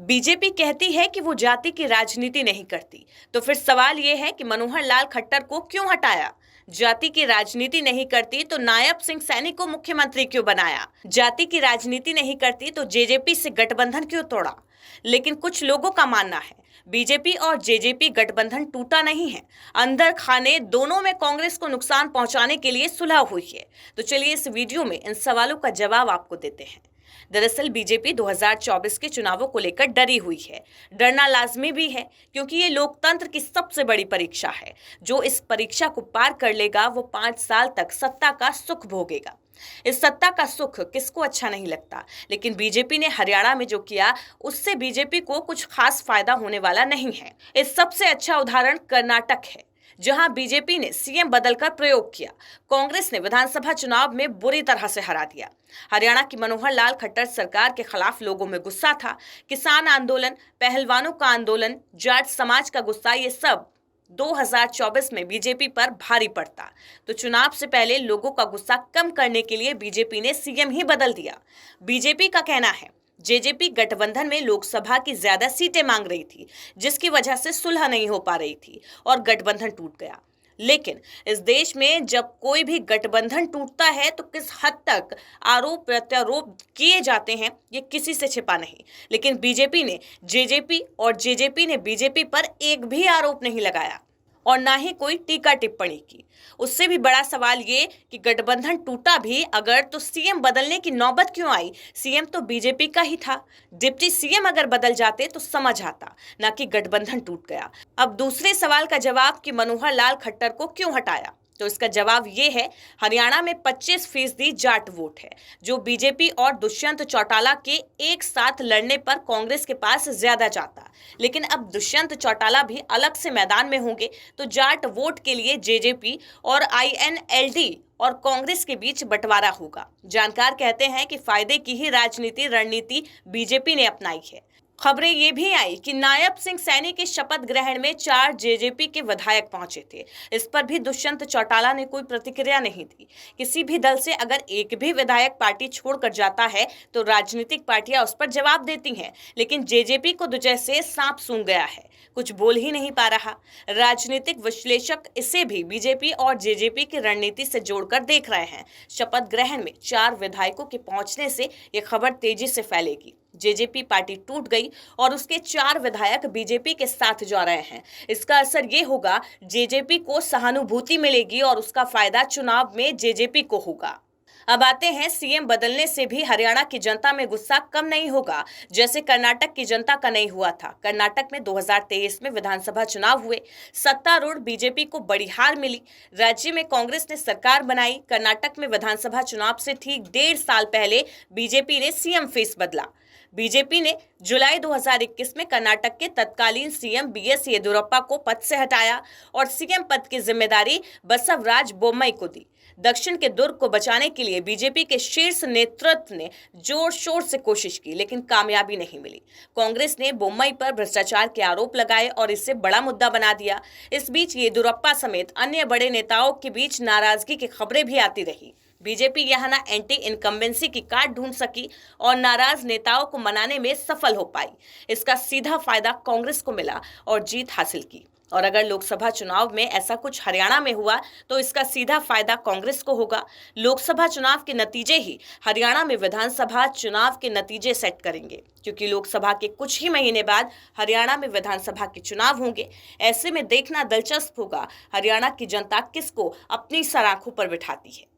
BJP कहती है कि वो जाति की राजनीति नहीं करती, तो फिर सवाल ये है कि मनोहर लाल खट्टर को क्यों हटाया। जाति की राजनीति नहीं करती तो नायब सिंह सैनी को मुख्यमंत्री क्यों बनाया। जाति की राजनीति नहीं करती तो जेजेपी से गठबंधन क्यों तोड़ा। लेकिन कुछ लोगों का मानना है बीजेपी और जेजेपी गठबंधन टूटा नहीं है, अंदर खाने दोनों में कांग्रेस को नुकसान पहुंचाने के लिए सुलह हुई है। तो चलिए इस वीडियो में इन सवालों का जवाब आपको देते हैं। दरअसल बीजेपी 2024 के चुनावों को लेकर डरी हुई है। डरना लाजमी भी है क्योंकि ये लोकतंत्र की सबसे बड़ी परीक्षा है। जो इस परीक्षा को पार कर लेगा वो 5 साल तक सत्ता का सुख भोगेगा। इस सत्ता का सुख किसको अच्छा नहीं लगता, लेकिन बीजेपी ने हरियाणा में जो किया उससे बीजेपी को कुछ खास फायदा होने वाला नहीं है। इस सबसे अच्छा उदाहरण कर्नाटक है, जहां बीजेपी ने सीएम बदलकर प्रयोग किया। कांग्रेस ने विधानसभा चुनाव में बुरी तरह से हरा दिया। हरियाणा की मनोहर लाल खट्टर सरकार के खिलाफ लोगों में गुस्सा था। किसान आंदोलन, पहलवानों का आंदोलन, जाट समाज का गुस्सा, ये सब 2024 में बीजेपी पर भारी पड़ता। तो चुनाव से पहले लोगों का गुस्सा कम करने के लिए बीजेपी ने सीएम ही बदल दिया। बीजेपी का कहना है जेजेपी गठबंधन में लोकसभा की ज्यादा सीटें मांग रही थी, जिसकी वजह से सुलह नहीं हो पा रही थी और गठबंधन टूट गया। लेकिन इस देश में जब कोई भी गठबंधन टूटता है तो किस हद तक आरोप प्रत्यारोप किए जाते हैं ये किसी से छिपा नहीं। लेकिन बीजेपी ने जेजेपी और जेजेपी ने बीजेपी पर एक भी आरोप नहीं लगाया और ना ही कोई टीका टिप्पणी की। उससे भी बड़ा सवाल ये कि गठबंधन टूटा भी अगर तो सीएम बदलने की नौबत क्यों आई। सीएम तो बीजेपी का ही था। डिप्टी सीएम अगर बदल जाते तो समझ आता, ना कि गठबंधन टूट गया। अब दूसरे सवाल का जवाब कि मनोहर लाल खट्टर को क्यों हटाया, तो इसका जवाब ये है, हरियाणा में 25% जाट वोट है, जो बीजेपी और दुष्यंत चौटाला के एक साथ लड़ने पर कांग्रेस के पास ज्यादा जाता। लेकिन अब दुष्यंत चौटाला भी अलग से मैदान में होंगे तो जाट वोट के लिए जेजेपी और आईएनएलडी और कांग्रेस के बीच बंटवारा होगा। जानकार कहते हैं कि फायदे की ही राजनीति रणनीति बीजेपी ने अपनाई है। खबरें ये भी आई कि नायब सिंह सैनी के शपथ ग्रहण में 4 जेजेपी के विधायक पहुंचे थे। इस पर भी दुष्यंत चौटाला ने कोई प्रतिक्रिया नहीं दी। किसी भी दल से अगर एक भी विधायक पार्टी छोड़कर जाता है तो राजनीतिक पार्टियां उस पर जवाब देती हैं, लेकिन जेजेपी को तो जैसे सांप सूंघ गया है, कुछ बोल ही नहीं पा रहा। राजनीतिक विश्लेषक इसे भी बीजेपी और जेजेपी की रणनीति से जोड़कर देख रहे हैं। शपथ ग्रहण में 4 विधायकों के पहुंचने से ये खबर तेजी से फैलेगी। जेजेपी पार्टी टूट गई और उसके 4 विधायक बीजेपी के साथ जा रहे हैं। इसका असर ये होगा, जेजेपी को सहानुभूति मिलेगी और उसका फायदा चुनाव में जेजेपी को होगा। अब आते हैं, सीएम बदलने से भी हरियाणा की जनता में गुस्सा कम नहीं होगा, जैसे कर्नाटक की जनता का नहीं हुआ था। कर्नाटक में 2023 में विधानसभा चुनाव हुए, सत्तारूढ़ बीजेपी को बड़ी हार मिली। राज्य में कांग्रेस ने सरकार बनाई। कर्नाटक में विधानसभा चुनाव से ठीक 1.5 साल पहले बीजेपी ने सीएम फेस बदला। बीजेपी ने जुलाई 2021 में कर्नाटक के तत्कालीन सीएम बीएस येदियुरप्पा को पद से हटाया और सीएम पद की जिम्मेदारी बसवराज बोम्मई को दी। दक्षिण के दुर्ग को बचाने के लिए बीजेपी के शीर्ष नेतृत्व ने जोर शोर से कोशिश की, लेकिन कामयाबी नहीं मिली। कांग्रेस ने बोम्मई पर भ्रष्टाचार के आरोप लगाए और इसे बड़ा मुद्दा बना दिया। इस बीच येदियुरप्पा समेत अन्य बड़े नेताओं के बीच नाराजगी की खबरें भी आती रही। बीजेपी यहाँ ना एंटी इनकम्बेंसी की काट ढूंढ सकी और नाराज नेताओं को मनाने में सफल हो पाई। इसका सीधा फायदा कांग्रेस को मिला और जीत हासिल की। और अगर लोकसभा चुनाव में ऐसा कुछ हरियाणा में हुआ तो इसका सीधा फायदा कांग्रेस को होगा। लोकसभा चुनाव के नतीजे ही हरियाणा में विधानसभा चुनाव के नतीजे सेट करेंगे, क्योंकि लोकसभा के कुछ ही महीने बाद हरियाणा में विधानसभा के चुनाव होंगे। ऐसे में देखना दिलचस्प होगा हरियाणा की जनता किसको अपनी सराखों पर बिठाती है।